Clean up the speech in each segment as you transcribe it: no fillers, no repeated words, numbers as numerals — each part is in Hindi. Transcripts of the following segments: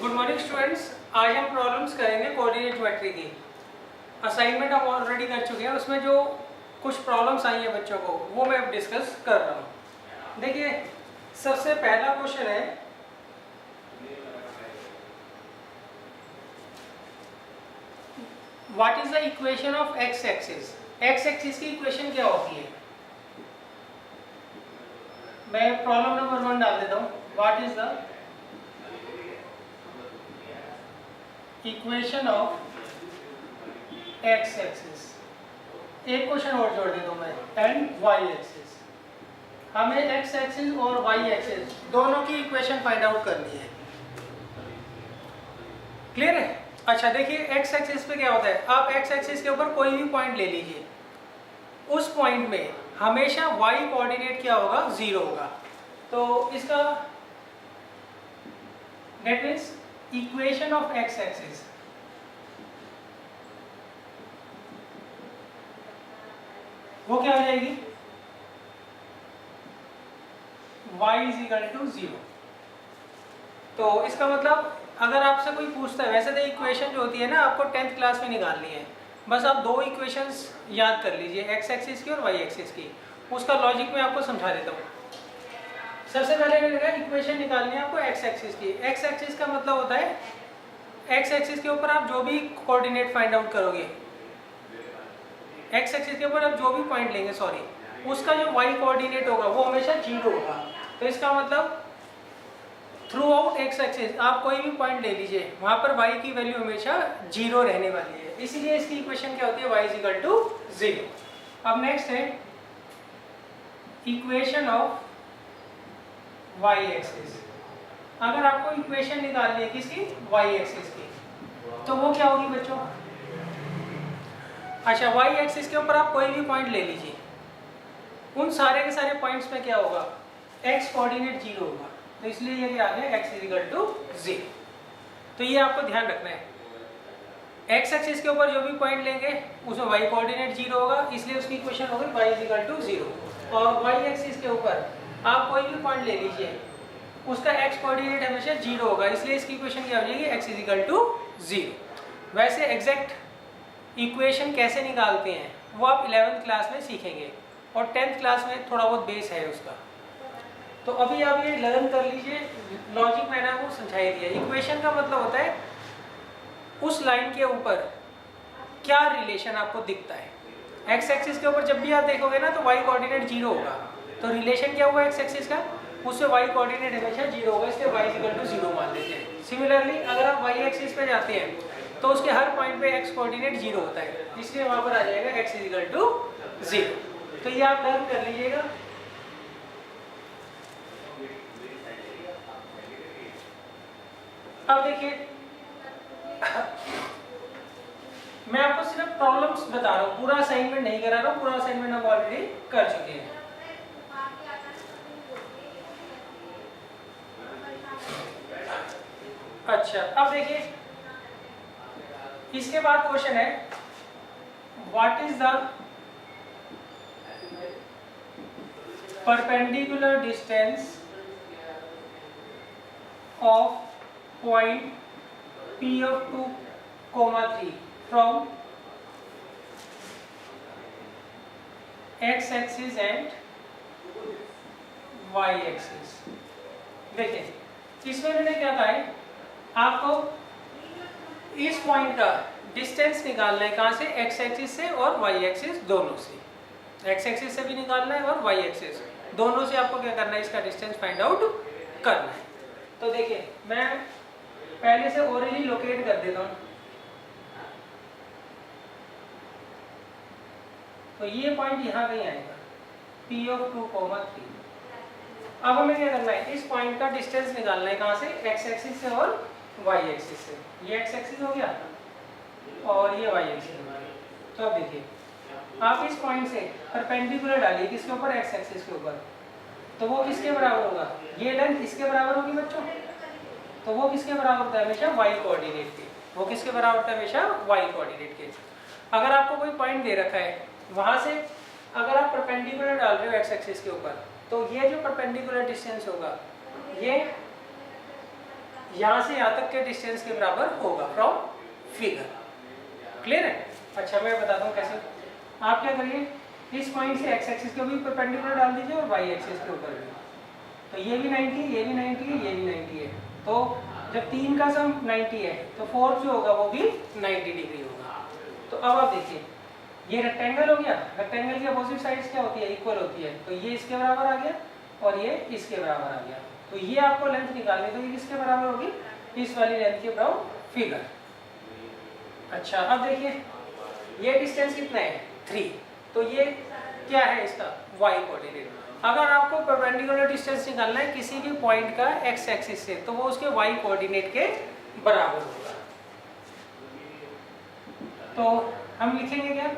Good morning students. आज हम प्रॉब्लम्स करेंगे कोऑर्डिनेट ज्योमेट्री की। असाइनमेंट हम ऑलरेडी कर चुके हैं, उसमें जो कुछ प्रॉब्लम्स आई हैं बच्चों को वो मैं अब डिस्कस कर रहा हूँ। देखिए, सबसे पहला क्वेश्चन है what is the equation of x axis. X axis की इक्वेशन क्या होती है? मैं प्रॉब्लम नंबर 1 डाल देता हूँ। What is the equation of x axis. एक क्वेश्चन और जोड़ देता हूँ मैं, एंड वाई एक्सिस। हमें एक्स एक्सिस और वाई एक्सिस दोनों की इक्वेशन फाइंड आउट करनी है। क्लियर है? अच्छा, देखिए एक्स एक्सिस पे क्या होता है। आप एक्स एक्सिस के ऊपर कोई भी पॉइंट ले लीजिए, उस पॉइंट में हमेशा वाई कोऑर्डिनेट क्या होगा? 0 होगा। तो इसका that means equation of x axis वो क्या हो जाएगी? y is equal to 0। तो इसका मतलब अगर आपसे कोई पूछता है, वैसे तो इक्वेशन जो होती है ना आपको 10th क्लास में निकालनी है, बस आप दो इक्वेशंस याद कर लीजिए, एक्स एक्सिस की और वाई एक्सिस की। उसका लॉजिक मैं आपको समझा देता हूँ। सबसे पहले मैंने कहा इक्वेशन निकालनी है आपको एक्स एक्सिस की। एक्स एक्सिस का मतलब होता है एक्स एक्सिस के ऊपर आप जो भी कोऑर्डिनेट फाइंड आउट करोगे, एक्स एक्सिस के ऊपर आप जो भी पॉइंट लेंगे, सॉरी, उसका जो वाई कोऑर्डिनेट होगा वो हमेशा 0 होगा। तो इसका मतलब थ्रू आउट एक्स एक्सिस आप कोई भी पॉइंट ले लीजिए, वहां पर वाई की वैल्यू हमेशा 0 रहने वाली है। इसीलिए इसकी इक्वेशन क्या होती है? Y is equal to 0। अब नेक्स्ट है इक्वेशन ऑफ वाई एक्सिस। अगर आपको इक्वेशन निकालनी है किसकी? वाई एक्सिस की, तो वो क्या होगी बच्चों? अच्छा, वाई एक्सिस के ऊपर आप कोई भी पॉइंट ले लीजिए, उन सारे के सारे पॉइंट्स में क्या होगा? एक्स कोऑर्डिनेट 0 होगा। तो इसलिए ये क्या आ गया? X is equal to 0। तो ये आपको ध्यान रखना है, एक्स एक्सिस के ऊपर जो भी पॉइंट लेंगे उसमें वाई कोऑर्डिनेट 0 होगा, इसलिए उसकी इक्वेशन होगी वाई इज इक्वल टू 0। और वाई एक्सिस के ऊपर आप कोई भी पॉइंट ले लीजिए, उसका एक्स कोऑर्डिनेट हमेशा 0 होगा, इसलिए इसकी इक्वेशन क्या हो जाएगी? X is equal to 0। वैसे एग्जैक्ट इक्वेशन कैसे निकालते हैं वो आप 11th क्लास में सीखेंगे, और 10th क्लास में थोड़ा बहुत बेस है उसका। तो अभी आप ये लर्न कर लीजिए, लॉजिक मैंने आपको समझा ही दिया। इक्वेशन का मतलब होता है उस लाइन के ऊपर क्या रिलेशन आपको दिखता है। एक्स एक्सिस के ऊपर जब भी आप देखोगे ना तो वाई कोऑर्डिनेट 0 होगा, तो रिलेशन क्या हुआ एक्स एक्सिस का? उससे वाई कोऑर्डिनेट हमेशा 0 होगा, इसलिए वाई इज इक्वल टू 0 मान लेते हैं। सिमिलरली अगर आप वाई एक्सिस पे जाते हैं तो उसके हर पॉइंट पे एक्स कोऑर्डिनेट 0 होता है, इसलिए वहां पर आ जाएगा एक्स इज इक्वल टू 0। तो ये आप लर्न कर लीजिएगा। अब देखिए, मैं आपको सिर्फ प्रॉब्लम्स बता रहा हूँ, पूरा असाइनमेंट नहीं करा रहा हूँ। पूरा असाइनमेंट हम ऑलरेडी कर चुके हैं। अच्छा, अब देखिए इसके बाद क्वेश्चन है what is the perpendicular distance of point P of 2, 3 from x axis and y axis। देखिए इसमें मैंने क्या कहा है, आपको इस पॉइंट का डिस्टेंस निकालना है। कहाँ से? x एक्सिस से और y एक्सिस दोनों से। x एक्सिस से भी निकालना है और y एक्सिस दोनों से आपको क्या करना है? इसका डिस्टेंस फाइंड आउट करना है। तो देखिए मैं पहले से ओरिजिन लोकेट कर देता हूँ। तो ये पॉइंट यहाँ कहीं आएगा, P of 2, 3। अब हमें क्या करना है? इस पॉइंट का डिस्टेंस निकालना है। कहाँ से? x एक्सिस से और y एक्सिस से। ये x एक्सिस हो गया और ये y एक्सिस हो गया। तो अब देखिए आप इस पॉइंट से परपेंडिकुलर डालिए किसके ऊपर? x एक्सिस के ऊपर। तो वो किसके बराबर होगा? ये लेंथ इसके बराबर होगी बच्चों। तो वो किसके बराबर होता है? हमेशा y कोऑर्डिनेट के। वो किसके बराबर होता है? हमेशा y कोऑर्डिनेट के। अगर आपको कोई पॉइंट दे रखा है, वहां से अगर आप परपेंडिकुलर डाल रहे हो x एक्सिस के ऊपर, तो ये जो परपेंडिकुलर डिस्टेंस होगा ये यहाँ से यहाँ तक के डिस्टेंस के बराबर होगा फ्रॉम फिगर। क्लियर है? अच्छा मैं बताता हूँ कैसे। आप क्या करिए, इस पॉइंट से एक्स एक्सिस के भी परपेंडिकुलर डाल दीजिए और वाई एक्सिस के ऊपर भी। तो ये भी 90, ये भी 90 है, ये भी 90 है। तो जब 3 का सम 90 है तो फोर्थ जो होगा वो भी 90 डिग्री होगा। तो अब आप देखिए, ये रेक्टेंगल हो गया, रेक्टेंगल की अपोजिट साइड्स क्या होती है, इक्वल होती है। तो ये इसके बराबर आ गया और ये इसके बराबर आ गया। तो ये आपको लेंथ निकालनी, तो ये किसके बराबर होगी, इस वाली लेंथ के फ्रॉम फिगर। अच्छा अब देखिए, ये डिस्टेंस कितना है 3, तो ये क्या है इसका y कोऑर्डिनेट। अगर आपको परपेंडिकुलर डिस्टेंस निकालना है किसी भी पॉइंट का x एक्सिस से, तो वो उसके y कोऑर्डिनेट के बराबर होगा। तो हम लिखेंगे क्या,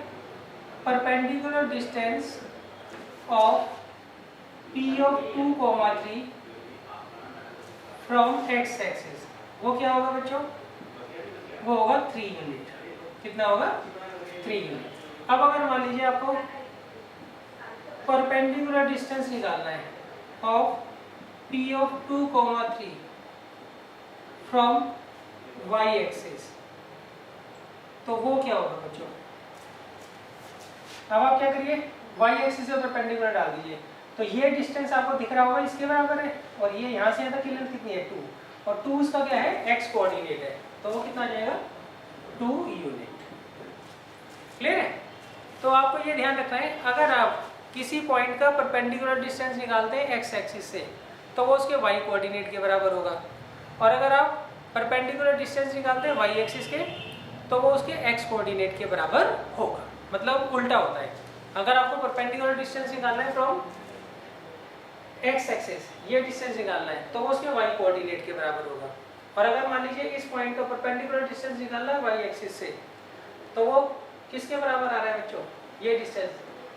perpendicular distance of p of 2,3 from x axis, वो क्या होगा बच्चों, वो होगा 3 यूनिट। कितना होगा, 3 यूनिट। अब अगर मान लीजिए आपको परपेंडिकुलर डिस्टेंस निकालना है of p of 2,3 from y axis, तो वो क्या होगा बच्चों। अब आप क्या करिए, y एक्सिस से परपेंडिकुलर डाल दीजिए। तो ये डिस्टेंस आपको दिख रहा होगा इसके बराबर है, और ये यहाँ से यहाँ तक की लेंथ कितनी है 2, और 2 उसका क्या है x कोऑर्डिनेट है, तो वो कितना आ जाएगा 2 यूनिट। क्लियर है? तो आपको ये ध्यान रखना है, अगर आप किसी पॉइंट का परपेंडिकुलर डिस्टेंस निकालते हैं x एक्सिस से, तो वो उसके y कोऑर्डिनेट के बराबर होगा। और अगर आप परपेंडिकुलर डिस्टेंस निकालते हैं y एक्सिस के, तो वो उसके x कोऑर्डिनेट के बराबर होगा। मतलब उल्टा होता है। अगर आपको परपेंडिकुलर डिस्टेंस निकालना है फ्रॉम x एक्सिस, ये डिस्टेंस निकालना है, तो वो उसके y कोऑर्डिनेट के बराबर होगा। और अगर मान लीजिए इस पॉइंट का परपेंडिकुलर डिस्टेंस निकालना है y एक्सिस से, तो वो किसके बराबर आ रहा है बच्चों, ये डिस्टेंस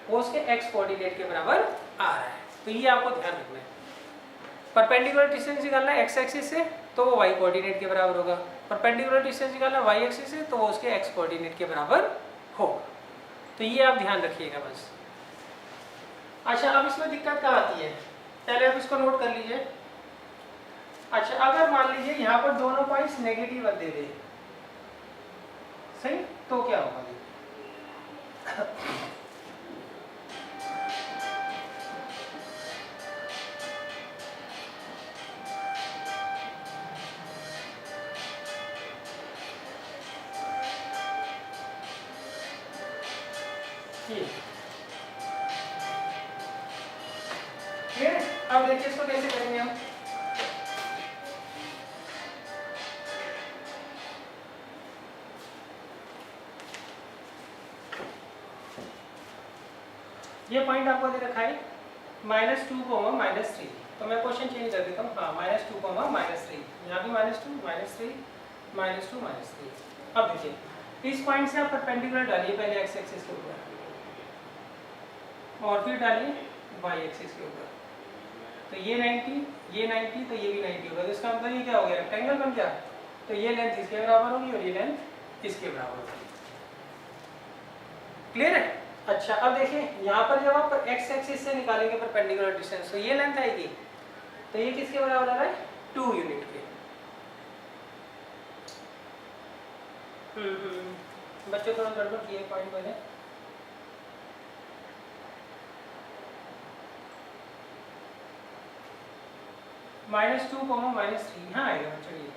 वो उसके x कोऑर्डिनेट के बराबर आ रहा है। तो ये आपको ध्यान रखना है, परपेंडिकुलर डिस्टेंस निकालना है x एक्सिस से, तो वो y कोऑर्डिनेट के बराबर होगा। परपेंडिकुलर डिस्टेंस निकालना है y एक्सिस से, तो वो उसके x कोऑर्डिनेट के बराबर होगा। तो ये आप ध्यान रखिएगा बस। अच्छा अब इसमें दिक्कत क्या आती है, पहले आप इसको नोट कर लीजिए। अच्छा अगर मान लीजिए यहाँ पर दोनों पॉइंट्स नेगेटिव दे दे, सही, तो क्या होगा ये अब देखिए इसको कैसे करेंगे हम। ये पॉइंट आपको दे रखा है -2, -3, तो मैं क्वेश्चन चेंज कर देता हूँ। हाँ -2, -3, यहाँ भी -2, -3, -2, -3। अब देखिए इस पॉइंट से आप परपेंडिकुलर डालिए पहले x एक्सिस के ऊपर, और फिर डालिए y एक्सिस के ऊपर। तो ये 90, ये 90, तो ये भी 90 होगा। तो इसका मतलब ये क्या हो गया, रेक्टेंगल बन गया। तो ये लेंथ इसके बराबर होगी और ये लेंथ इसके बराबर होगी। क्लियर है? अच्छा अब देखिए यहाँ पर जब आप x एक्सिस से निकालेंगे परपेंडिकुलर डिस्टेंस, तो ये लेंथ आएगी, तो ये किसके बराबर आ रहा है 2 यूनिट के। बच्चों थोड़ा गड़बड़ किए पॉइंट मैंने। -2, -3 यहाँ आएगा बच्चों ये।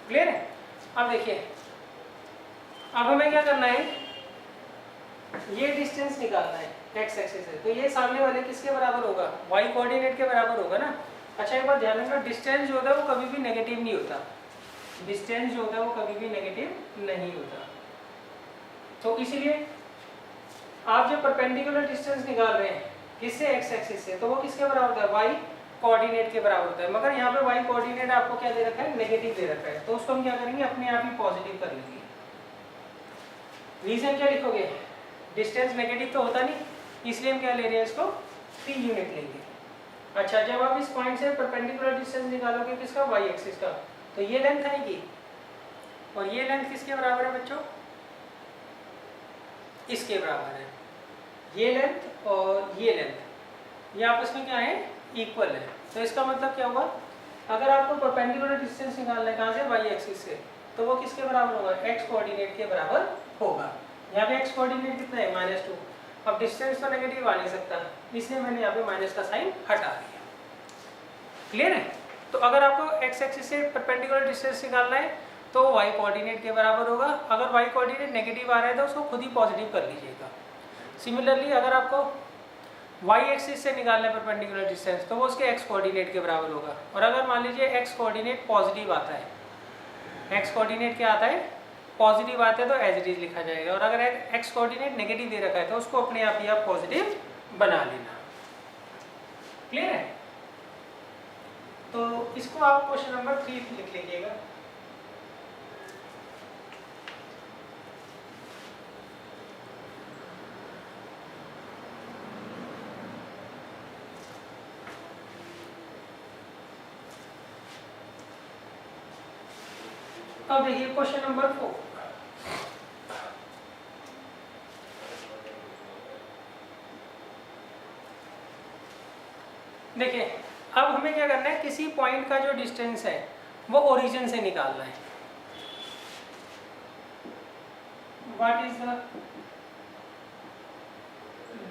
क्लियर है? अब देखिए, अब हमें क्या करना है, ये डिस्टेंस निकालना है x एक्सिस से। तो ये सामने वाले किसके बराबर होगा, y कोऑर्डिनेट के बराबर होगा ना। अच्छा एक बात ध्यान रखना, डिस्टेंस जो होता है वो कभी भी नेगेटिव नहीं होता। डिस्टेंस जो होता है वो कभी भी नेगेटिव नहीं होता। तो इसलिए आप जब परपेंडिकुलर डिस्टेंस निकाल रहे हैं किससे, x एक्सिस से, तो वो किसके बराबर होता है, y कोऑर्डिनेट के बराबर होता है। मगर यहाँ पे y कोऑर्डिनेट आपको क्या दे रखा है, नेगेटिव दे रखा है। तो उसको हम क्या करेंगे, अपने आप ही पॉजिटिव कर लेंगे। रीजन क्या लिखोगे, डिस्टेंस नेगेटिव तो होता नहीं, इसलिए हम क्या ले रहे हैं, इसको 3 यूनिट लेंगे। अच्छा जब आप इस पॉइंट से परपेंडिकुलर डिस्टेंस निकालोगे किसका, y एक्सिस का, तो ये लेंथ आएगी, और ये लेंथ किसके बराबर है बच्चों, इसके बराबर है। ये लेंथ और ये लेंथ ये आपस में क्या है, इक्वल है। तो इसका मतलब क्या हुआ, अगर आपको परपेंडिकुलर डिस्टेंस निकालना है कहाँ से, वाई एक्सिस से, तो वो किसके बराबर होगा, एक्स कोऑर्डिनेट के बराबर होगा। यहाँ पे एक्स कोऑर्डिनेट कितना है, -2। अब डिस्टेंस तो नेगेटिव आ नहीं सकता, इसलिए मैंने यहाँ पे माइनस का साइन हटा दिया। क्लियर है। तो अगर आपको एक्स एक्सिस से परपेंडिकुलर डिस्टेंस निकालना है तो वाई कोऑर्डिनेट के बराबर होगा। अगर वाई कोऑर्डिनेट नेगेटिव आ रहा है तो उसको खुद ही पॉजिटिव कर लीजिएगा। सिमिलरली अगर आपको वाई एक्सिस से निकालना है परपेंडिकुलर डिस्टेंस तो वो उसके एक्स कोऑर्डिनेट के बराबर होगा। और अगर मान लीजिए एक्स कोऑर्डिनेट पॉजिटिव आता है, एक्स कोऑर्डिनेट क्या आता है, पॉजिटिव आता है, तो एज इट इज लिखा जाएगा। और अगर एक्स कोऑर्डिनेट नेगेटिव दे रखा है तो उसको अपने आप ही आप पॉजिटिव बना लेना। क्लियर है। तो इसको आप क्वेश्चन नंबर 3 लिख लीजिएगा। अब देखिए क्वेश्चन नंबर 4। देखिए अब हमें क्या करना है, किसी पॉइंट का जो डिस्टेंस है वो ओरिजिन से निकालना है। What is the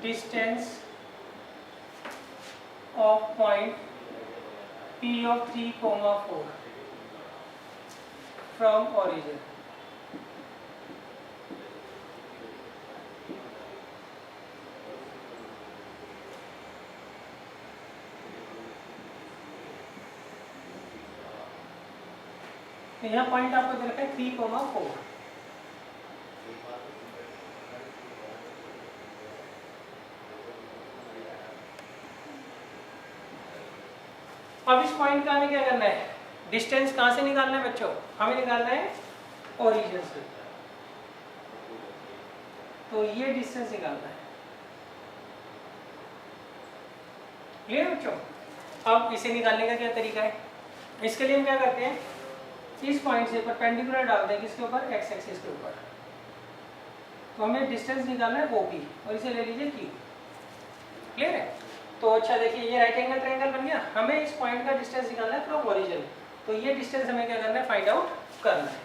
distance of point P of 3, 4 from origin। यहाँ पॉइंट आपको दे रखा है 3, 4। अब इस पॉइंट का हमें क्या करना है, डिस्टेंस कहाँ से निकालना है बच्चों, हमें निकालना है ओरिजिन से। तो ये डिस्टेंस निकालना है। क्लियर बच्चों। अब इसे निकालने का क्या तरीका है, इसके लिए हम क्या करते हैं, इस पॉइंट से परपेंडिकुलर डालते हैं किसके ऊपर, एक्स एक्सिस के ऊपर। तो हमें डिस्टेंस निकालना है OP और इसे ले लीजिए Q। क्लियर है। तो अच्छा देखिए ये राइट एंगल ट्रायंगल बन गया। हमें इस पॉइंट का डिस्टेंस निकालना है फ्रॉम ओरिजिन। तो ये डिस्टेंस हमें क्या करना है, फाइंड आउट करना है।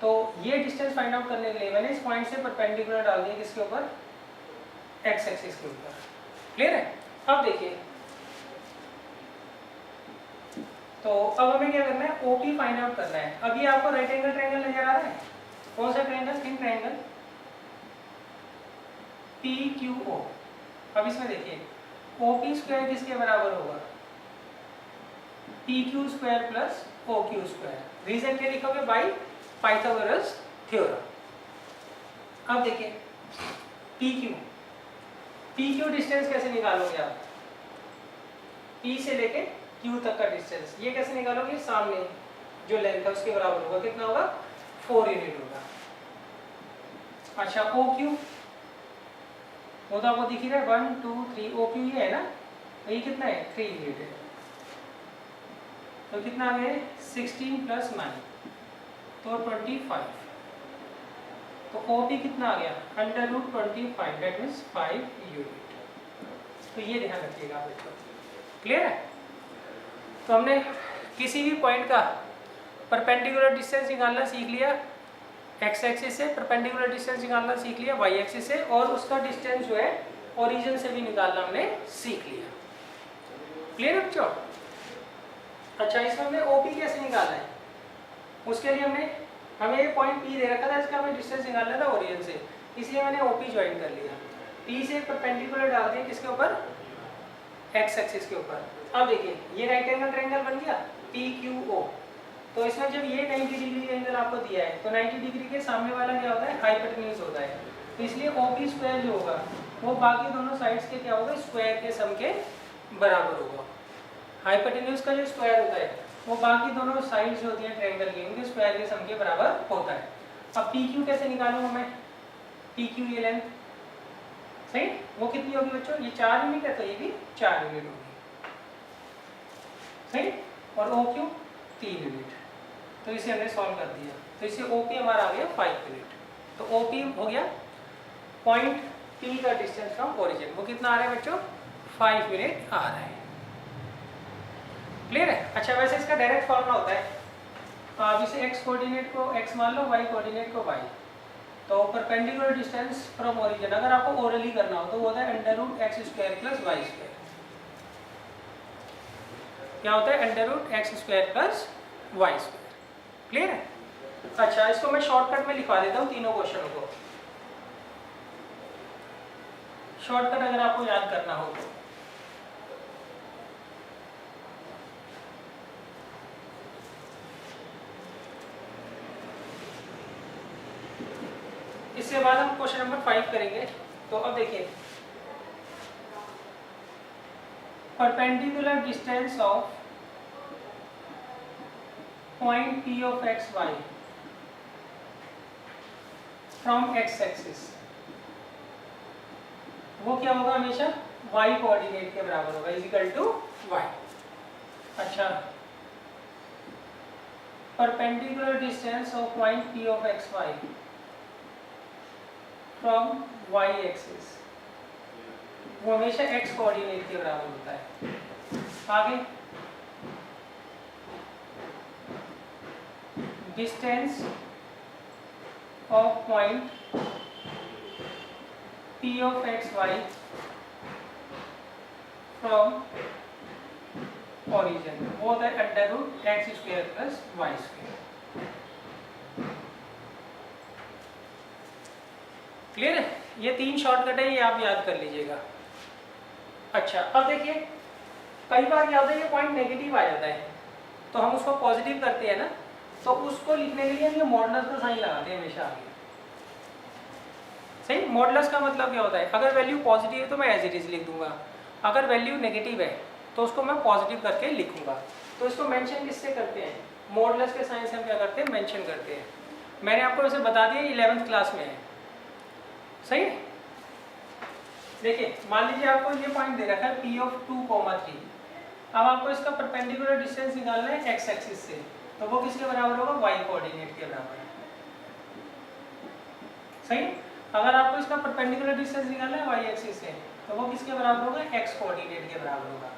तो ये डिस्टेंस फाइंड आउट करने के लिए मैंने इस पॉइंट से परपेंडिकुलर डाल दिया किसके ऊपर, एक्स एक्सिस के ऊपर। क्लियर है। अब देखिए तो अब हमें क्या करना है, OP फाइंड आउट करना है। अब ये आपको राइट एंगल ट्रायंगल नजर आ रहा है, कौन सा ट्रायंगल, थिन ट्रायंगल PQO। अब इसमें देखिए OP स्क्वायर किसके बराबर होगा, PQ square plus OQ square. Reason क्या लिखोगे, बाय पाइथागोरस थ्योरम। अब देखिए PQ डिस्टेंस कैसे निकालोगे आप, P से लेके Q तक का डिस्टेंस, ये कैसे निकालोगे, सामने जो लेंथ है उसके बराबर होगा, कितना होगा, 4 यूनिट होगा। अच्छा OQ वो तो आपको दिख ही रहा है, 1 2 3 OQ ये है ना, तो ये कितना है, 3 यूनिट है। तो कितना आ गया, 16 + 9 तो 25। तो OP कितना आ गया, √25, दैट मीन्स 5 यूनिट। तो ये ध्यान रखिएगा आप इसको। क्लियर है। तो हमने किसी भी पॉइंट का परपेंडिकुलर डिस्टेंस निकालना सीख लिया, एक्स एक्सिस से परपेंडिकुलर डिस्टेंस निकालना सीख लिया वाई एक्सिस से, और उसका डिस्टेंस जो है ओरिजिन से भी निकालना हमने सीख लिया। क्लियर है बच्चों। अच्छा इसमें हमने OP कैसे निकालना है, उसके लिए हमें ये पॉइंट P दे रखा था, इसका हमें डिस्टेंस निकालना था ओरिजिन से, इसलिए मैंने OP ज्वाइन कर लिया। P से परपेंडिकुलर डाल दिया किसके ऊपर, एक्स एक्सिस के ऊपर। अब देखिए ये राइट एंगल ट्रायंगल बन गया PQO। तो इसमें जब ये 90 डिग्री एंगल आपको दिया है तो 90 डिग्री के सामने वाला क्या होता है, हाइपोटेन्यूज होता है। तो इसलिए OP स्क्वायर जो होगा वो बाकी दोनों साइड्स के क्या होगा, स्क्वायर के सम के बराबर होगा। हाइपोटेन्यूज का जो स्क्वायर होता है वो बाकी दोनों साइड्स जो होती हैं ट्रायंगल की, उनके स्क्वायर के सम के बराबर होता है। अब PQ कैसे निकालूंगा मैं, PQ ये लेंथ सही, वो कितनी होगी बच्चों, ये 4 यूनिट है तो ये भी 4 यूनिट होगी सही, और OQ 3 यूनिट। तो इसे हमने सॉल्व कर दिया, तो इसे OP हमारा आ गया 5 यूनिट। तो OP हो गया पॉइंट P का डिस्टेंस फ्रॉम ओरिजिन। वो कितना आ रहा है बच्चों? 5 मिनट आ रहा है। क्लियर है? अच्छा, वैसे इसका डायरेक्ट फॉर्मूला होता है, आप इसे x कोऑर्डिनेट को x मान लो, y कोऑर्डिनेट को y। तो परपेंडिकुलर डिस्टेंस फ्रॉम ओरिजिन अगर आपको ओरली करना हो तो वो होता है √x² + y²। क्या होता है? √x² + y²। क्लियर है? अच्छा, इसको मैं शॉर्टकट में लिखवा देता हूँ तीनों क्वेश्चनों को। शॉर्टकट अगर आपको याद करना हो तो इसके बाद हम क्वेश्चन नंबर 5 करेंगे। तो अब देखिए, perpendicular distance of point P of x y from x axis, वो क्या होगा? हमेशा y कोऑर्डिनेट के बराबर होगा, इजिकल टू y। अच्छा, perpendicular distance of point P of x y from y axis, वो हमेशा x कोऑर्डिनेट के बराबर होता है। आगे, distance of point P of x y from origin, वो होता है √x² + y²। क्लियर है? ये 3 शॉर्टकट है, ये आप याद कर लीजिएगा। अच्छा, अब देखिए, कई बार क्या होता है, ये पॉइंट नेगेटिव आ जाता है तो हम उसको पॉजिटिव करते हैं ना, तो उसको लिखने के लिए हम ये मॉडुलस का साइन लगाते हैं हमेशा आगे। सही? मॉडुलस का मतलब क्या होता है? अगर वैल्यू पॉजिटिव है तो मैं एज इट इज लिख दूंगा, अगर वैल्यू नेगेटिव है तो उसको मैं पॉजिटिव करके लिखूंगा। तो इसको मेंशन किससे करते हैं? मॉडुलस के साइन से हम क्या करते हैं? मेंशन करते हैं। मैंने आपको वैसे बता दिया, 11th क्लास में है। सही है? देखिए, मान लीजिए आपको ये पॉइंट दे रखा है P of 2, 3। अब आपको इसका परपेंडिकुलर डिस्टेंस निकालना है x एक्सिस से, तो वो किसके बराबर होगा? y कोऑर्डिनेट के बराबर है। सही? अगर आपको इसका परपेंडिकुलर डिस्टेंस निकालना है y एक्सिस से, तो वो किसके बराबर होगा? x कोऑर्डिनेट के बराबर होगा।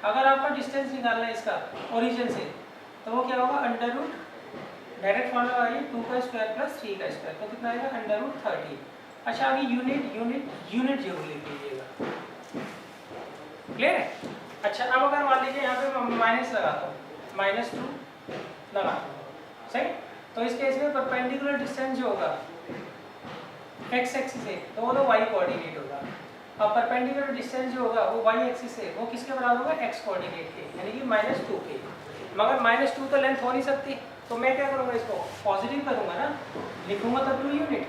अगर आपका डिस्टेंस निकालना है इसका ओरिजिन से, तो वो क्या होगा? डायरेक्ट फॉर्मूला आइए 2² + 3², तो कितना आएगा? √30। अच्छा, अभी यूनिट जरूर लिख लीजिएगा। क्लियर है? अच्छा, अब अगर मान लीजिए यहाँ पे मैं माइनस लगाता हूँ, -2 लगाता हूँ। सही? तो इस केस में परपेंडिकुलर डिस्टेंस जो होगा x एक्सिस से, तो वो तो y कोऑर्डिनेट होगा। अब परपेंडिकुलर डिस्टेंस जो होगा वो y एक्सिस से, वो किसके बराबर होगा? x कोऑर्डिनेट के, यानी कि -2 के। मगर -2 तो लेंथ हो नहीं सकती, तो मैं क्या करूँगा? इसको पॉजिटिव करूँगा ना, लिखूंगा तब यूनिट।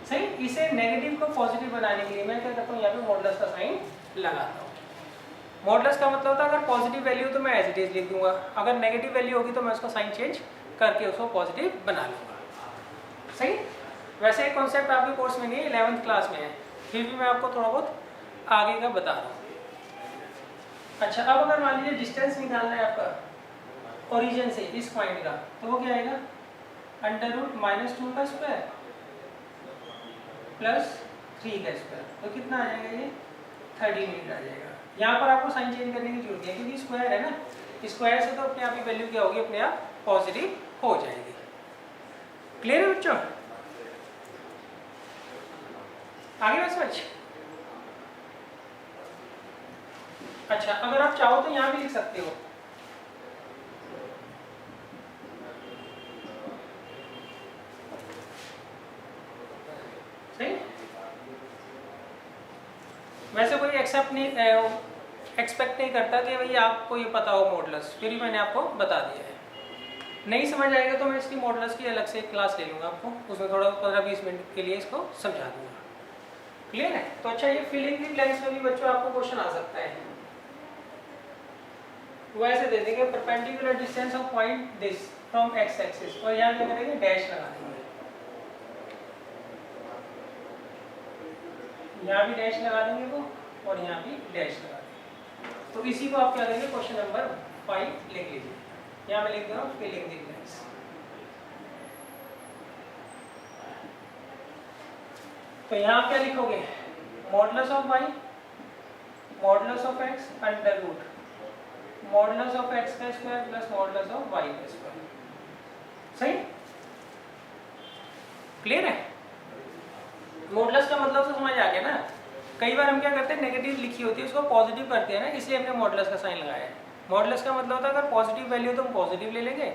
सही? इसे नेगेटिव को पॉजिटिव बनाने के लिए मैं क्या करता हूँ? यहाँ पे मॉडुलस का साइन लगाता हूँ। मॉडुलस का मतलब होता है अगर पॉजिटिव वैल्यू तो मैं एज इट इज लिख दूंगा, अगर नेगेटिव वैल्यू होगी तो मैं उसका साइन चेंज करके उसको पॉजिटिव बना लूँगा। सही? वैसे एक कॉन्सेप्ट आपके कोर्स में नहीं है, 11th क्लास में है, फिर भी मैं आपको थोड़ा बहुत आगे का बता रहा हूँ। अच्छा, अब अगर मान लीजिए डिस्टेंस निकालना है आपका ओरिजिन से इस पॉइंट का, तो वो क्या आएगा? √-2² + 3², तो कितना आ जाएगा? ये 30 मिनट आ जाएगा। यहाँ पर आपको साइन चेंज करने की जरूरत है क्योंकि स्क्वायर है ना, स्क्वायर से तो अपने आप ही वैल्यू क्या होगी? अपने आप पॉजिटिव हो जाएगी। क्लियर है बच्चों? आगे बस समझ। अच्छा, अगर आप चाहो तो यहाँ भी लिख सकते हो। सही? वैसे कोई एक्सेप्ट नहीं एक्सपेक्ट नहीं करता कि भाई आपको ये पता हो मॉडुलस, फिर भी मैंने आपको बता दिया है। नहीं समझ आएगा तो मैं इसकी मॉडुलस की अलग से क्लास ले लूँगा आपको, उसमें थोड़ा 15-20 मिनट के लिए इसको समझा दूँगा। क्लियर है? तो अच्छा, ये फिलिंग द ब्लैंक्स में भी बच्चों आपको क्वेश्चन आ सकता है। वो ऐसे दे देंगे perpendicular distance of point this from x axis, और यहाँ क्या करेंगे? डैश लगा देंगे, यहाँ भी डैश लगा देंगे वो, और यहाँ भी डैश लगा देंगे। तो इसी को आप क्या करेंगे? क्वेश्चन नंबर 5 लिख लीजिए। यहाँ मैं लिख दे रहा हूँ फिलिंग द ब्लैंक्स। तो यहाँ क्या लिखोगे, modulus of y modulus of x under root modulus of x का square plus modulus of y का स्क्वायर। सही, क्लियर है? मॉडुलस का मतलब तो समझ आ गया ना। कई बार हम क्या करते हैं, नेगेटिव लिखी होती है उसको पॉजिटिव करते हैं ना, इसलिए हमने मॉडुलस का साइन लगाया है। मॉडुलस का मतलब होता है अगर पॉजिटिव वैल्यू तो हम पॉजिटिव ले लेंगे,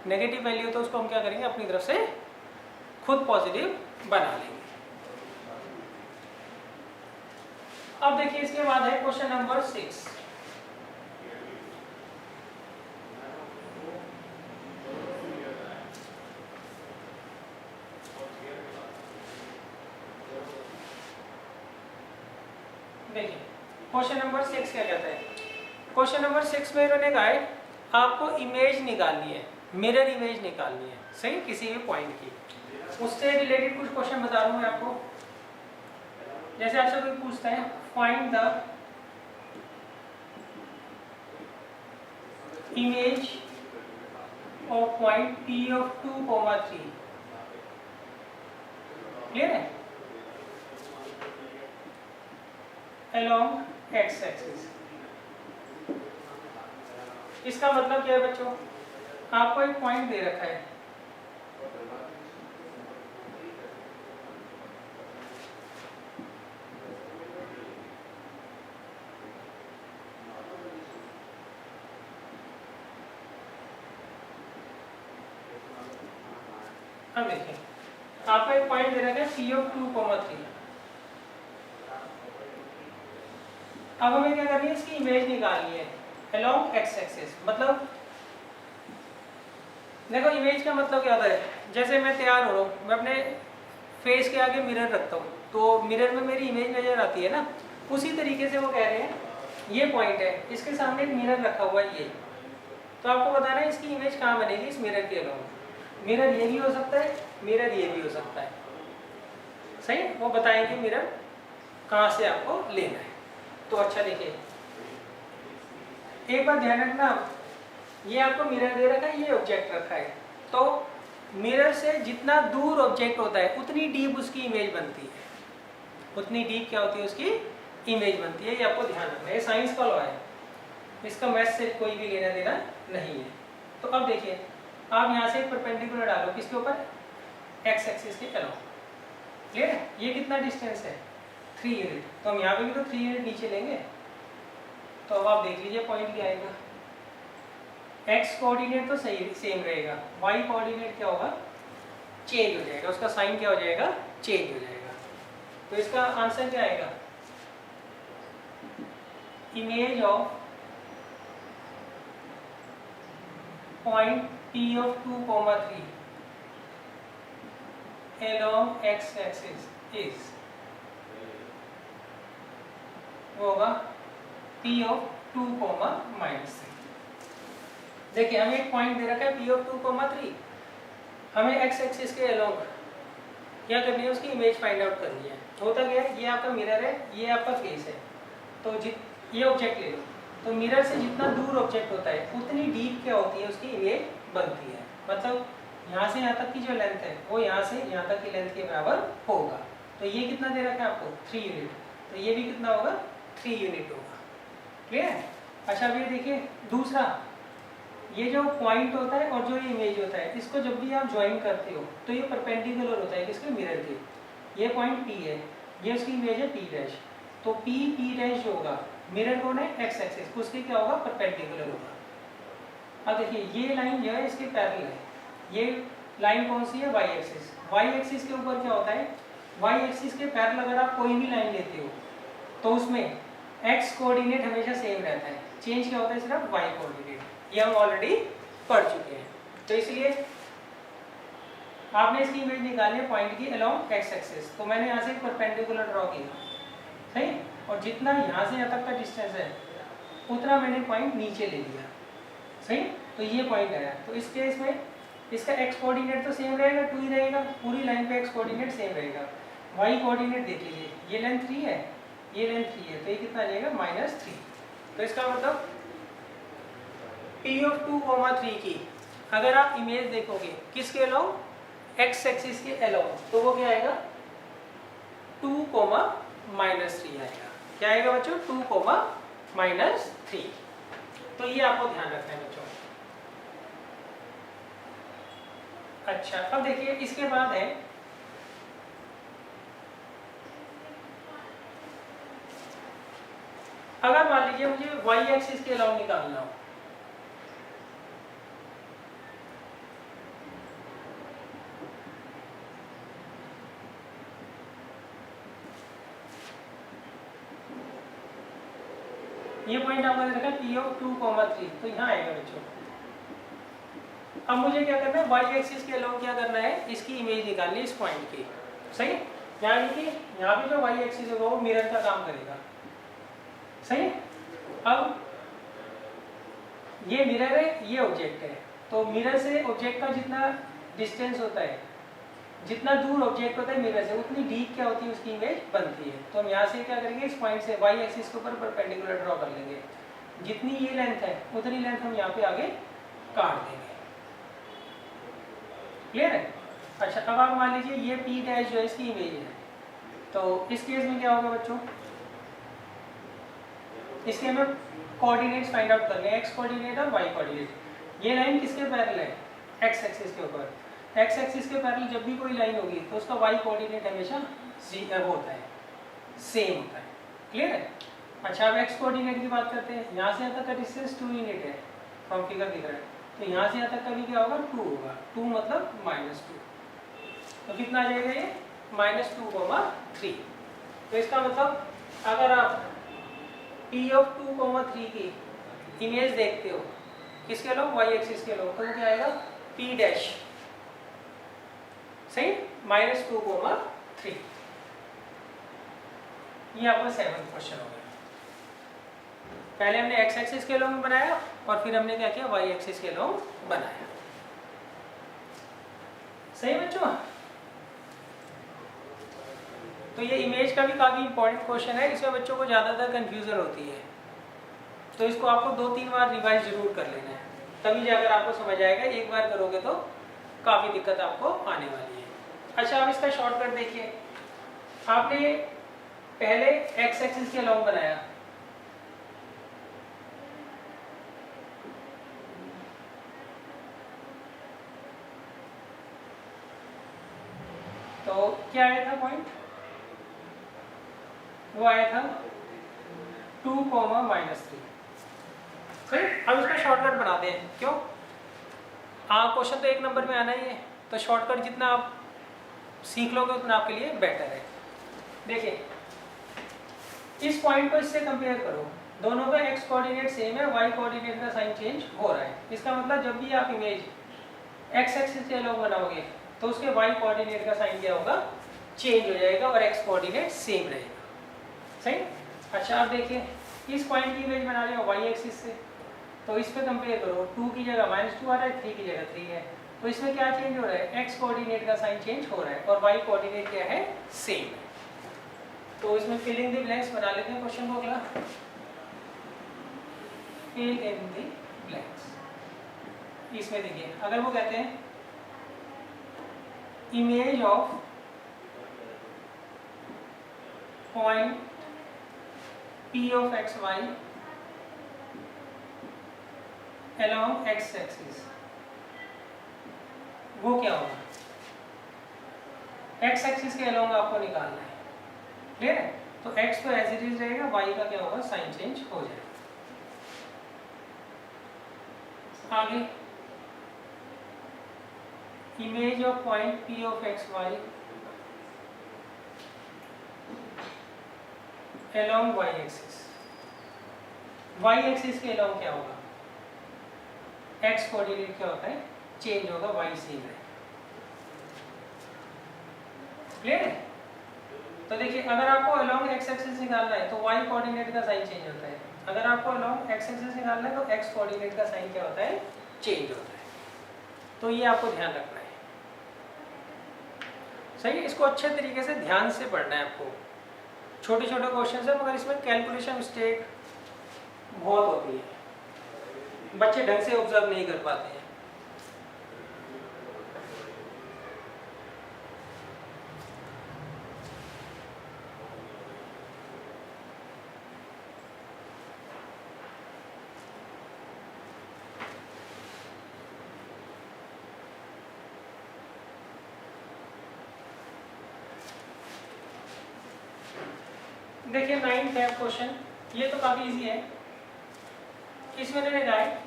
नेगेटिव वैल्यू तो उसको हम क्या करेंगे, अपनी तरफ से खुद पॉजिटिव बना लेंगे। अब देखिए इसके बाद है क्वेश्चन नंबर 6। देखिए क्वेश्चन नंबर 6 क्या कहता है। क्वेश्चन नंबर 6 में इन्होंने कहा है आपको इमेज निकालनी है, मिरर इमेज निकालनी है, सही, किसी भी पॉइंट की। उससे रिलेटेड कुछ क्वेश्चन बता रहा हूँ मैं आपको। जैसे आपसे कोई पूछता है find the image of point P of 2,3, clear है, along x एक्सिस। इसका मतलब क्या है बच्चों, आपको एक पॉइंट दे रखा है, अब देखिए आपको एक पॉइंट दे रखा है P ऑफ 2,3। अब हमें क्या करनी है, इसकी इमेज निकालनी है along x एक्सिस। मतलब देखो इमेज का मतलब क्या होता है, जैसे मैं तैयार हो रहा हूँ, मैं अपने फेस के आगे मिरर रखता हूँ तो मिरर में मेरी इमेज नजर आती है ना, उसी तरीके से वो कह रहे हैं ये पॉइंट है, इसके सामने एक मिरर रखा हुआ है ये, तो आपको बताना है इसकी इमेज कहाँ बनेगी इस मिरर के अलॉन्ग। मिरर ये भी हो सकता है, मिरर ये भी हो सकता है, सही, वो बताएंगे मिरर कहाँ से आपको लेना है। तो अच्छा देखिए एक बार ध्यान रखना, ये आपको मिरर दे रखा है, ये ऑब्जेक्ट रखा है, तो मिरर से जितना दूर ऑब्जेक्ट होता है उतनी डीप उसकी इमेज बनती है, उतनी डीप क्या होती है उसकी इमेज बनती है। ये आपको ध्यान रखना है, ये साइंस का लॉ है, इसका मैथ्स से कोई भी लेना देना नहीं है। तो अब देखिए आप यहाँ से एक परपेंडिकुलर डालो किसके ऊपर, एक्स एक्सिस के अलॉन्ग, क्लियर है। ये कितना डिस्टेंस है 3 यूनिट, तो हम यहाँ पे भी तो 3 यूनिट नीचे लेंगे। तो अब आप देख लीजिए पॉइंट क्या आएगा, एक्स कोऑर्डिनेट तो सही सेम रहेगा, वाई कोऑर्डिनेट क्या होगा, चेंज हो जाएगा, उसका साइन क्या हो जाएगा, चेंज हो जाएगा। तो इसका आंसर क्या आएगा, image of point P of 2,3 along x axis is वो होगा P of 2,-3। देखिए हमें एक पॉइंट दे रखा है P of 2,3, हमें x एक्सिस के along क्या करनी है, उसकी इमेज फाइंड आउट करनी है। होता क्या है, ये आपका मिरर है, ये आपका फेस है, तो ये ऑब्जेक्ट ले लो, तो मिरर से जितना दूर ऑब्जेक्ट होता है उतनी डीप क्या होती है उसकी इमेज बनती है। मतलब यहाँ से यहाँ तक की जो लेंथ है वो यहाँ से यहाँ तक की लेंथ के बराबर होगा। तो ये कितना दे रखा है आपको 3 यूनिट, तो ये भी कितना होगा 3 यूनिट होगा, क्लियर है। अच्छा अब ये देखिए दूसरा, ये जो पॉइंट होता है और जो ये इमेज होता है, इसको जब भी आप ज्वाइन करते हो तो ये परपेंडिकुलर होता है किसके, मिरर के। ये पॉइंट P है, ये उसकी इमेज है P डैश, तो P डैश जो होगा, मिरर कौन है एक्स एक्सिस, उसके क्या होगा परपेंडिकुलर होगा। अब देखिए ये लाइन जो है इसके पैरेलल है, ये लाइन कौन सी है वाई एक्सिस, वाई एक्सिस के ऊपर क्या होता है, वाई एक्सिस के पैरेलल अगर आप कोई भी लाइन लेते हो तो उसमें एक्स कोऑर्डिनेट हमेशा सेम रहता है, चेंज क्या होता है सिर्फ वाई कोऑर्डिनेट, ये हम ऑलरेडी पढ़ चुके हैं। तो इसलिए आपने इसकी इमेज निकाली है पॉइंट की अलोंग एक्स एक्सिस, तो मैंने यहाँ से एक परपेंडिकुलर ड्रॉ किया, सही, और जितना यहाँ से यहाँ तक का डिस्टेंस है उतना मैंने पॉइंट नीचे ले लिया, सही। तो ये पॉइंट आया, तो इस केस में इसका एक्स कोऑर्डिनेट तो सेम रहेगा, 2 ही रहेगा, पूरी लाइन पे एक्स कोऑर्डिनेट सेम रहेगा। वाई कोऑर्डिनेट देख लीजिए, ये लेंथ 3 है, ये लेंथ 3 है, तो ये कितना आ जाएगा -3। तो इसका मतलब P of 2,3 की अगर आप इमेज देखोगे किसके अलोंग, एक्स एक्सिस के अलोंग, तो वो क्या आएगा 2,-3 आएगा। क्या आएगा बच्चों? 2,-3। तो ये आपको ध्यान रखना है बच्चों। अच्छा, अब देखिए इसके बाद है अगर मान लीजिए मुझे y एक्सिस के अलाउ निकालना हो, ये पॉइंट आपने देखा P ऑफ 2,3, तो यहाँ आएगा बच्चों। अब मुझे क्या करना है, y एक्सिस के अलाउ क्या करना है, इसकी इमेज निकालनी है इस पॉइंट की। सही है? यानी कि यहाँ पे जो y एक्सिस होगा वो मिरर का काम करेगा। सही है? अब ये मिरर है, ये ऑब्जेक्ट है, तो मिरर से ऑब्जेक्ट का जितना डिस्टेंस होता है, जितना दूर ऑब्जेक्ट होता है मिरर से, उतनी डीप क्या होती है, उसकी इमेज बनती है। तो हम यहाँ से क्या करेंगे, इस पॉइंट से y एक्सिस के ऊपर परपेंडिकुलर ड्रॉ कर लेंगे। जितनी ये लेंथ है उतनी लेंथ हम यहाँ पे आगे काट देंगे। क्लियर है? अच्छा, अब आप मान लीजिए ये P डैश जो है इसकी इमेज है, तो इस केस में क्या होगा बच्चों, इसके हमें कोऑर्डिनेट्स फाइंड आउट करने हैं, x कोऑर्डिनेट और y कोऑर्डिनेट। ये लाइन किसके पैरेलल है? x एक्सिस के ऊपर। x एक्सिस के पैरेलल जब भी कोई लाइन होगी तो उसका y कोऑर्डिनेट हमेशा होता है, सेम होता है। क्लियर है? अच्छा, अब x कोऑर्डिनेट की बात करते हैं। यहाँ से यहाँ तक का डिस्टेंस 2 यूनिट है, फ्रॉम फिगर दिख रहा है, तो यहाँ से यहाँ तक का भी क्या होगा, 2 होगा। 2 मतलब -2, तो कितना आ जाएगा ये, -2,3। तो इसका मतलब अगर आप P ऑफ 2,3 की इमेज देखते हो किसके अलावा, y एक्सिस के अलावा, तो क्या आएगा, P डैश। सही, -2,3। ये आपका 7th क्वेश्चन हो गया। पहले हमने x एक्सिस के अलावा बनाया और फिर हमने क्या किया, y एक्सिस के अलावा बनाया। सही बच्चों? तो ये इमेज का भी काफ़ी इंपॉर्टेंट क्वेश्चन है, इसमें बच्चों को ज़्यादातर कंफ्यूजन होती है, तो इसको आपको 2-3 बार रिवाइज जरूर कर लेना है, तभी जाकर आपको समझ आएगा। एक बार करोगे तो काफ़ी दिक्कत आपको आने वाली है। अच्छा, अब इसका शॉर्टकट देखिए। आपने पहले x एक्सिस के अलाउ बनाया, तो क्या आया था पॉइंट, वो आया था 2,-3। सही, अब इसका शॉर्टकट बनाते हैं। क्यों? क्वेश्चन तो 1 नंबर में आना ही है, तो शॉर्टकट जितना आप सीख लोगे उतना आपके लिए बेटर है। देखिए, इस पॉइंट को इससे कंपेयर करो, दोनों का x कोऑर्डिनेट सेम है, y कोऑर्डिनेट का साइन चेंज हो रहा है। इसका मतलब जब भी आप इमेज x एक्सिस के अलाउ बनाओगे तो उसके y कोऑर्डिनेट का साइन क्या होगा, चेंज हो जाएगा, और x कोऑर्डिनेट सेम रहेगा। सही? अच्छा, अब देखिए इस पॉइंट की इमेज बना रहे हो y एक्सिस से, तो इस पे कंपेयर करो, 2 की जगह -2 आ रहा है, 3 की जगह 3 है, तो इसमें क्या चेंज हो रहा है, x कोऑर्डिनेट का साइन चेंज हो रहा है, और y कोऑर्डिनेट क्या है, सेम है। तो इसमें फिल इन द ब्लैंक्स बना लेते हैं क्वेश्चन को अगला। Fill in the blanks. इसमें देखिए, अगर वो कहते हैं image of point P of x y along x axis, वो क्या होगा, x एक्सिस के अलोंग आपको निकालना है। क्लियर है? तो x तो एज इट इज रहेगा, y का क्या होगा, साइन चेंज हो जाएगा। आगे image of point P of x y along y axis, y axis के अलोंग क्या होगा, x कोऑर्डिनेट क्या होता है, चेंज होगा, y सेम है। क्लियर है? तो देखिए, अगर आपको अलोंग x एक्सिस निकालना है तो y कोऑर्डिनेट का साइन चेंज होता है, अगर आपको अलोंग x एक्सिस निकालना है तो x कोऑर्डिनेट का साइन क्या होता है, चेंज होता है। तो ये आपको ध्यान रखना है। सही है? इसको अच्छे तरीके से ध्यान से पढ़ना है आपको। छोटे छोटे क्वेश्चन है, मगर इसमें कैलकुलेशन मिस्टेक बहुत होती है, बच्चे ढंग से ऑब्जर्व नहीं कर पाते हैं। देखिए 9th है क्वेश्चन, ये तो काफी इजी है। इसमें मैंने कहा है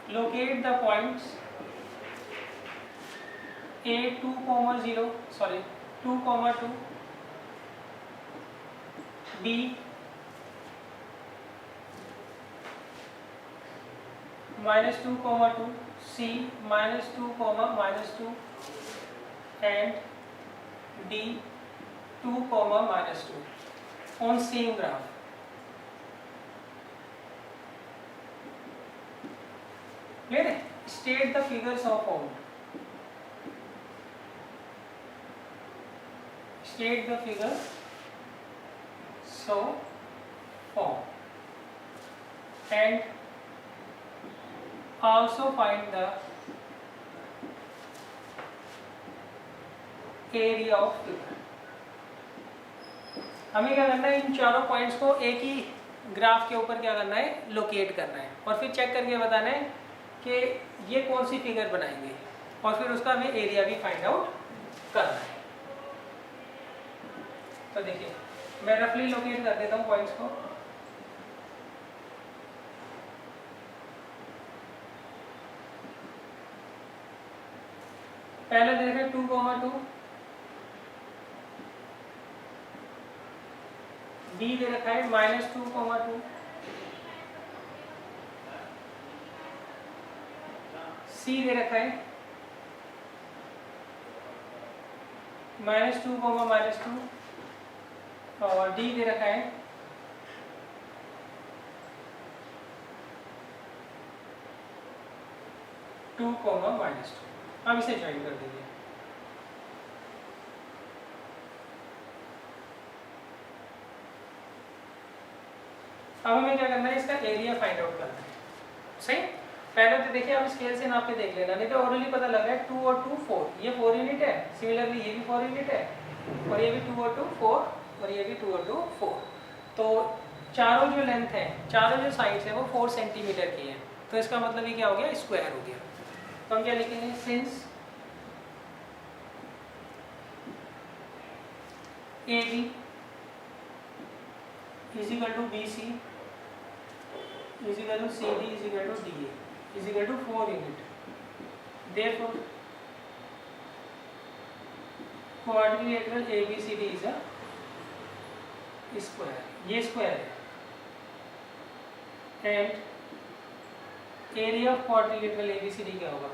locate the points a 2,0 sorry 2,2 b -2,2 c -2, -2 and d 2, -2 on same graph. Clear है? State the figures of found. State the figure so found and also find the area of figure. हमें क्या करना है, इन चारों पॉइंट्स को एक ही ग्राफ के ऊपर क्या करना है, लोकेट करना है और फिर चेक करके बताना है कि ये कौन सी फिगर बनाएंगे और फिर उसका हमें एरिया भी फाइंड आउट करना है। तो देखिए मैं रफली लोकेट कर देता हूँ पॉइंट्स को। पहले देखें 2,2 बी दे रखा है -2,2 सी दे रखा है -2, -2 और डी दे रखा है -2। अब इसे ज्वाइन कर दीजिए। अब हमें क्या करना है, इसका एरिया फाइंड आउट करना है। सही, पहले तो देखिए आप स्केल से नाप के देख लेना, नहीं तो ओरली पता लग रहा है 2 और 2 4, ये 4 यूनिट है। सिमिलरली ये भी 4 यूनिट है और ये भी 2 और 2 4 और ये भी 2 और 2 4। तो चारों जो लेंथ है, चारों जो साइड्स है वो 4 सेंटीमीटर की है। तो इसका मतलब ये क्या हो गया, स्क्वायर हो गया। तो हम क्या लिखेंगे, since AB is equal to BC is equal to CD is equal to DA is equal to 4 unit. Therefore, quadrilateral ABCD is a square. ये स्क्वायर है and area of quadrilateral ABCD क्या होगा,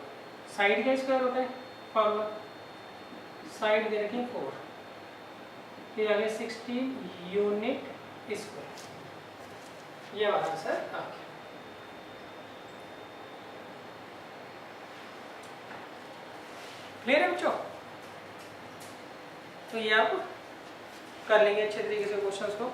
साइड का स्क्वायर होता है फॉर्मूला, साइड दे रखें 4, फिर आगे 16 यूनिट स्क्वायर। ये वाला आंसर आ गया। क्लियर है बच्चों? तो ये आप कर लेंगे अच्छे तरीके से क्वेश्चंस को।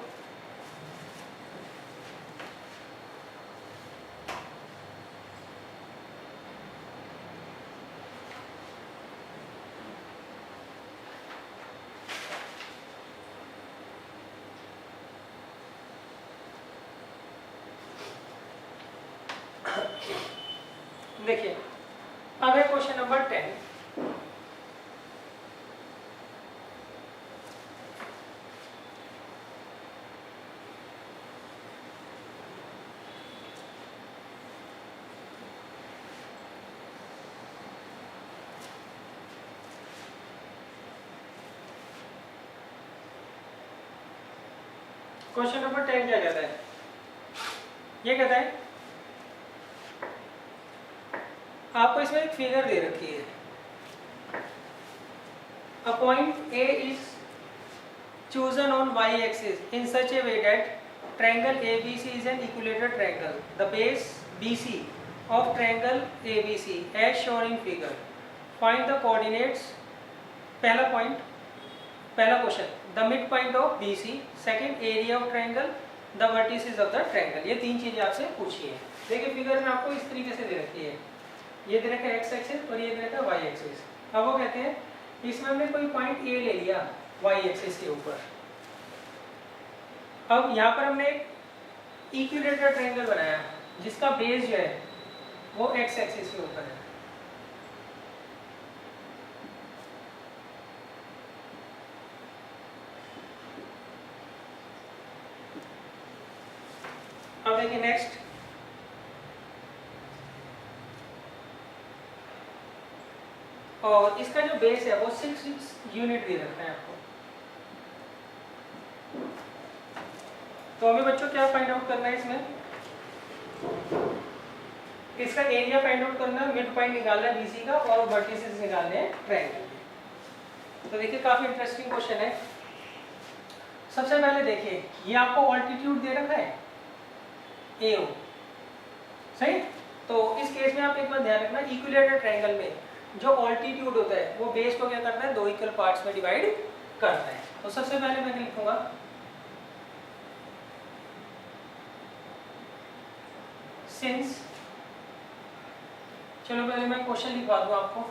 देखिए अब है क्वेश्चन नंबर 10। क्वेश्चन नंबर 10 क्या कहता है, ये कहता है आपको इसमें एक फिगर दे रखी है, a point A is chosen on y-axis in such a way that triangle ABC is an equilateral triangle. The base BC of triangle ABC as shown in figure. Find the coordinates. पहला पॉइंट, पहला question, the mid point of BC, second area of triangle, the vertices of the triangle. ये तीन चीजें आपसे पूछी है। देखिए फिगर में आपको इस तरीके से दे रखी है, ये दे रखा है x एक्सिस और ये दे रखा है y एक्सिस। अब वो कहते हैं इसमें हमने कोई पॉइंट A ले लिया y एक्सिस के ऊपर, अब यहाँ पर हमने एक इक्विलेटरल ट्रायंगल बनाया जिसका बेस जो है वो x एक्सिस के ऊपर है। देखिए नेक्स्ट, और इसका जो बेस है वो 6 यूनिट दे रखा है आपको। तो हमें बच्चों क्या फाइंड आउट करना है इसमें, इसका एरिया फाइंड आउट करना है, मिड पॉइंट निकालना है बीसी का और वर्टिसेस निकालने हैं ट्रायंगल के। तो देखिए काफी इंटरेस्टिंग क्वेश्चन है। सबसे पहले देखिए ये आपको ऑल्टीट्यूड दे रखा है AO, सही। तो इस केस में आप एक बार ध्यान रखना, इक्विलेटरल ट्रायंगल में जो ऑल्टीट्यूड होता है वो बेस को क्या करता है, 2 इक्वल पार्ट्स में डिवाइड करता है। तो सबसे पहले मैं लिखूंगा सिंस, चलो पहले मैं क्वेश्चन लिखवा दूं आपको।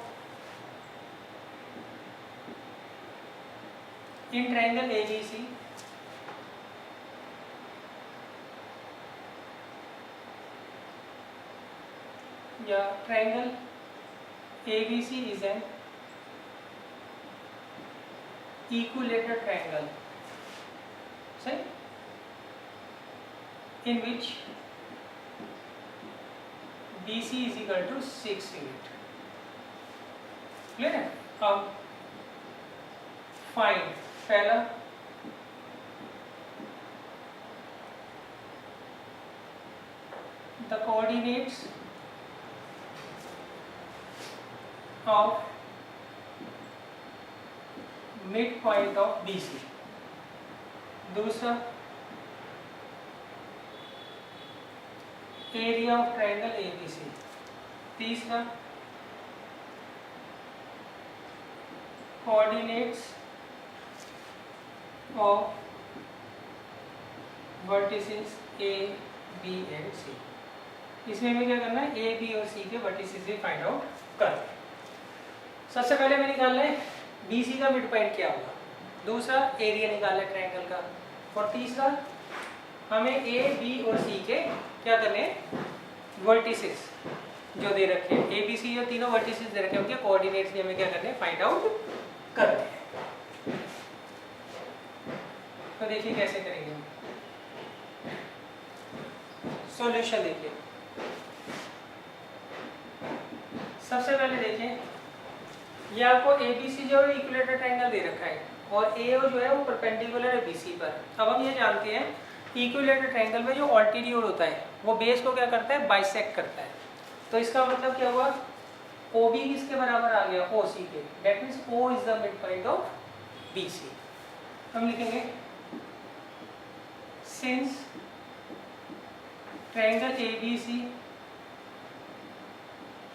इन ट्रायंगल ABC या triangle ABC is an equilateral triangle, सही, in which BC is equal to 6 unit। Clear है। अब फाइंड पहला the coordinates of midpoint of BC, दूसरा एरिया ऑफ ट्रायंगल ABC, तीसरा coordinates of vertices A, B and C। इसमें हमें क्या करना है, A, B और C के वर्टिसेस भी फाइंड आउट करना है। सबसे पहले हमें निकालना है BC का मिड पॉइंट क्या होगा, दूसरा एरिया निकालना है ट्रायंगल का, और तीसरा हमें A, B और C के क्या करने हैं, वर्टिसेस जो दे रखे हैं A, B, C जो तीनों वर्टिसेस दे रखे हैं उनके कोऑर्डिनेट्स भी हमें क्या करने हैं, फाइंड आउट करने हैं। तो देखिए कैसे करेंगे हम, सॉल्यूशन देखिए। सबसे पहले देखिए ये आपको ABC जो है इक्विलेटरल ट्रायंगल दे रखा है और AO जो है वो परपेंडिकुलर है BC पर। अब हम ये जानते हैं इक्विलेटरल ट्रायंगल में जो ऑल्टीट्यूड होता है वो बेस को क्या करता है, बाइसेक्ट करता है। तो इसका मतलब क्या हुआ, OB किसके बराबर आ गया, OC के, that means O is the mid point of BC। हम लिखेंगे since triangle ABC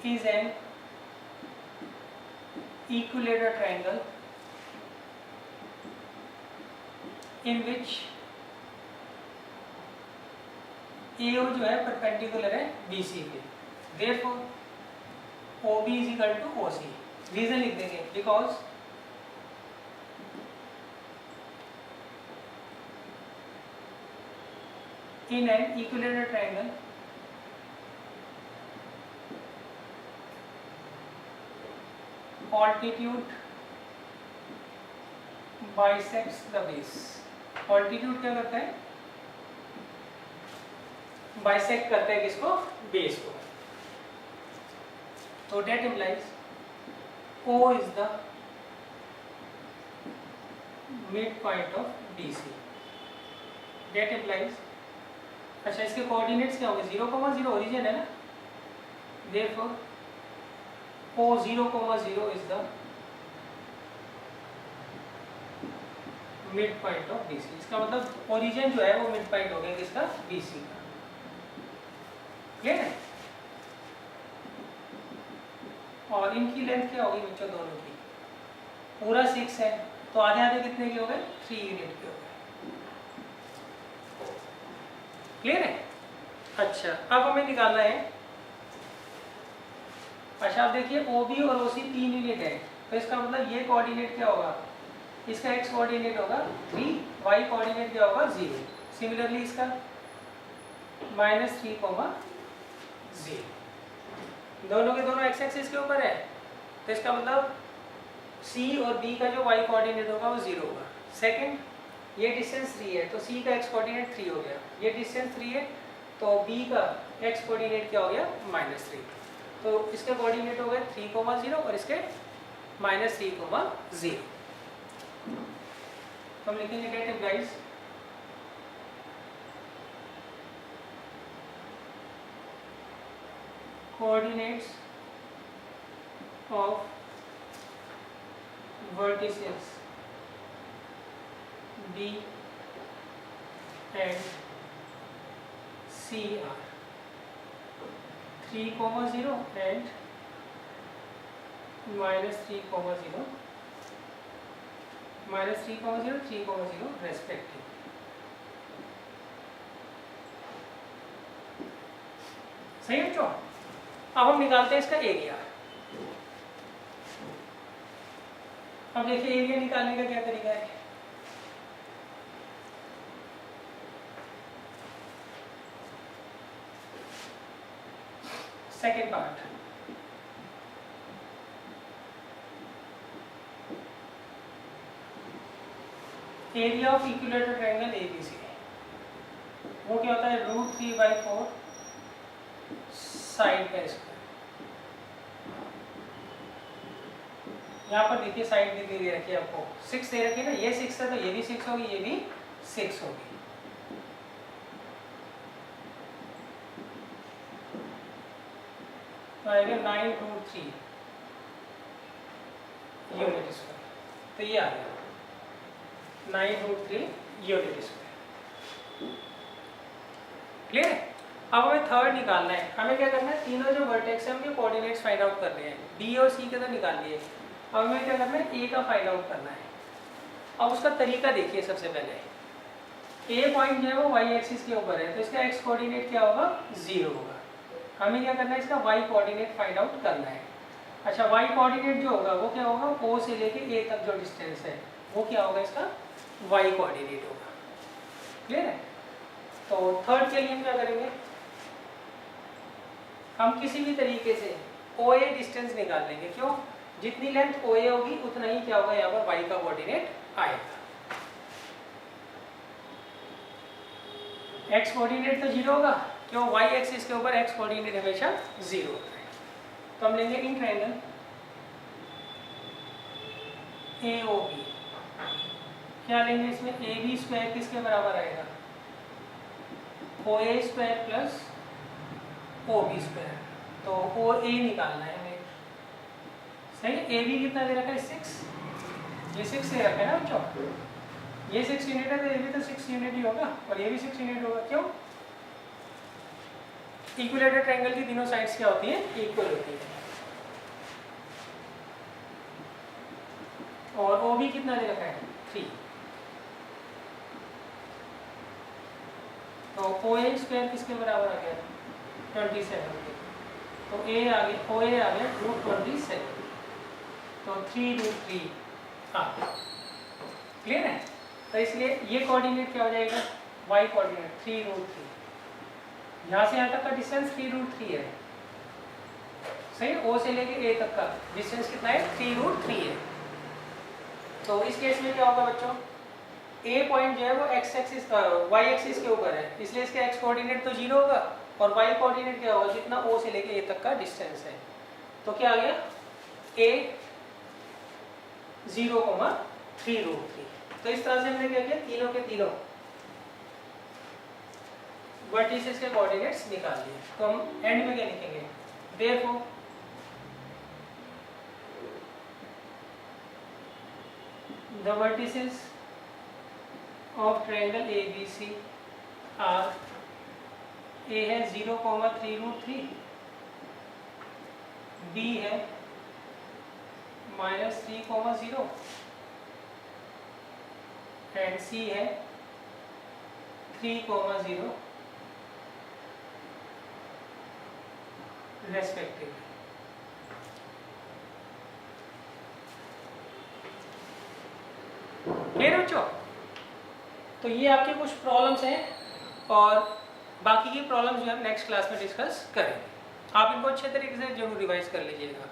is an equilateral triangle in which AO जो है परपेंडिकुलर है BC के, therefore OB is equal to OC। Reason लिख देंगे because in an equilateral triangle altitude bisects the base। altitude क्या करता है, बाइसेक्ट करता है किसको, बेस को। तो that implies O is the midpoint of BC। that implies, अच्छा इसके कोऑर्डिनेट्स क्या होंगे, 0,0 ओरिजिन है ना, therefore O 0,0 is the mid point of BC। इसका मतलब ओरिजिन जो है वो मिड पॉइंट हो गया किसका, BC का। क्लियर है। और इनकी लेंथ क्या होगी बच्चों, दोनों की पूरा 6 है, तो आधे आधे कितने के हो गए, 3 यूनिट के हो गए। क्लियर है। अच्छा अब हमें निकालना है, अच्छा आप देखिए OB और OC 3 यूनिट है, तो इसका मतलब ये कोऑर्डिनेट क्या होगा, इसका x कोऑर्डिनेट होगा 3, y कोऑर्डिनेट क्या होगा 0, सिमिलरली इसका -3, 0, दोनों के दोनों x एक्सिस के ऊपर है, तो इसका मतलब C और B का जो y कोऑर्डिनेट होगा वो 0 होगा। सेकंड ये डिस्टेंस 3 है, तो C का x कोऑर्डिनेट 3 हो गया, ये डिस्टेंस 3 है तो बी का एक्स कोऑर्डिनेट क्या हो गया -3, तो इसके कोऑर्डिनेट हो गए 3, 0 और इसके -3, 0। तो हम लिखेंगे that if guys coordinates of vertices B and C are 3, 0 and -3, 0, -3, 0, 3, 0 respectively। सही है बच्चों? अब हम निकालते हैं इसका एरिया। अब देखिए एरिया निकालने का क्या तरीका है। Second part, area of equilateral triangle ABC, वो क्या होता है √3/4 साइड का स्क्वायर। यहाँ पर देखिए साइड दी दे रखी है आपको 6 दे रखी है ना, ये 6 है तो ये भी 6 होगी, ये भी 6 होगी। तो आएगा 9√3 यूनिट स्क्वायर, तो ये आ गया 9√3 यूनिट स्क्वायर। क्लियर है? अब हमें थर्ड निकालना है। हमें क्या करना है, तीनों जो वर्टेक्स है उनके कोऑर्डिनेट्स फाइंड आउट करने हैं। बी और सी के तो निकाल लिए, अब हमें क्या करना है, ए का फाइंड आउट करना है। अब उसका तरीका देखिए, सबसे पहले ए पॉइंट जो है वो वाई एक्सिस के ऊपर है, तो इसका एक्स कोऑर्डिनेट क्या होगा, 0 होगा। हमें क्या करना है, इसका वाई कोऑर्डिनेट फाइंड आउट करना है। अच्छा, वाई कोऑर्डिनेट जो होगा वो क्या होगा, ओ से लेके ए तक जो डिस्टेंस है वो क्या होगा, इसका वाई कोऑर्डिनेट होगा। क्लियर है? तो थर्ड के लिए हम क्या करेंगे, हम किसी भी तरीके से ओ ए डिस्टेंस निकाल लेंगे। क्यों? जितनी लेंथ ओ ए होगी उतना ही क्या होगा, यहाँ पर वाई का कोऑर्डिनेट आएगा। एक्स कोऑर्डिनेट तो 0 होगा, क्यों, वाई एक्सिस के ऊपर एक्स कोऑर्डिनेट हमेशा 0 होता है। तो हम लेंगे in triangle A O B, क्या लेंगे इसमें, ए बी स्क्वायर किसके बराबर आएगा, O A square plus O B square. तो ओ ए निकालना है हमें, सही है। ए बी कितना दे रखा है, 6, ये 6 दे रखा है ना बच्चों, ये 6 यूनिट है तो ये भी तो 6 यूनिट ही होगा और ये भी 6 यूनिट होगा। क्यों? इक्विलेटरल ट्रायंगल की तीनों साइड्स क्या होती है, इक्वल होती है। और ओ बी कितना दे रखा है, 3, तो ओ ए स्क्वायर किसके बराबर आ गया, 27 के। तो ए आ गया, ओ ए आ गया √27, तो 3√3 हाँ। क्लियर है? तो इसलिए ये कोऑर्डिनेट क्या हो जाएगा, वाई कोऑर्डिनेट 3√3। यहाँ से यहाँ तक का डिस्टेंस 3√3 है, सही। ओ से लेके ए तक का डिस्टेंस कितना है, 3√3 है। तो इस केस में क्या होगा बच्चों, ए पॉइंट जो है वो एक्स एक्सिस वाई एक्सिस के ऊपर है, इसलिए इसके एक्स कोऑर्डिनेट तो 0 होगा और वाई कोऑर्डिनेट क्या होगा, जितना ओ से लेके ए तक का डिस्टेंस है। तो क्या आ गया, ए 0,3√3। तो इस तरह से हमने क्या किया, तीनों के तीनों वर्टिसेस के कोऑर्डिनेट्स निकाल लिए। तो हम एंड में क्या लिखेंगे, therefore the vertices of triangle ABC are, A है 0,3√3, B है -3,0 एंड C है 3,0 रेस्पेक्टिवली। क्लियर बच्चों? तो ये आपके कुछ प्रॉब्लम्स हैं और बाकी की प्रॉब्लम्स जो है नेक्स्ट क्लास में डिस्कस करेंगे। आप इनको अच्छे तरीके से जरूर रिवाइज कर लीजिएगा।